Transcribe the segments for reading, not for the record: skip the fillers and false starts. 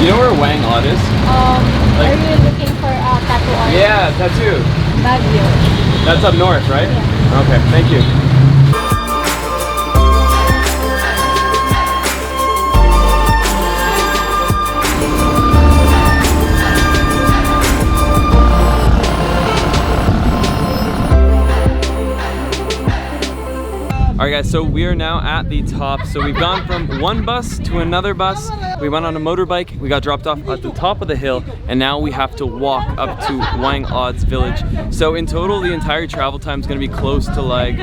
Do you know where Whang-Od is? Are you looking for a tattoo artist? Yeah, tattoo. Baguio. That's up north, right? Yeah. Okay, thank you. Alright guys, so we are now at the top. So we've gone from one bus to another bus. We went on a motorbike, we got dropped off at the top of the hill, and now we have to walk up to Whang-Od's village. So in total, the entire travel time is gonna be close to like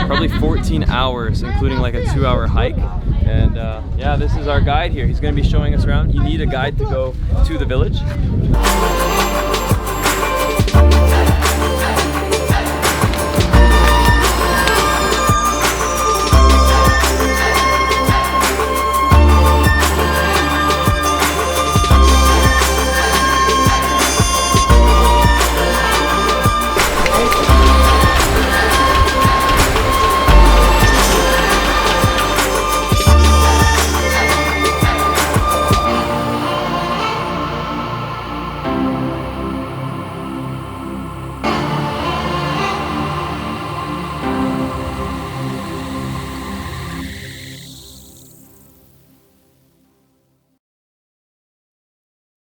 probably 14 hours, including like a 2-hour hike. And yeah, this is our guide here. He's gonna be showing us around. You need a guide to go to the village.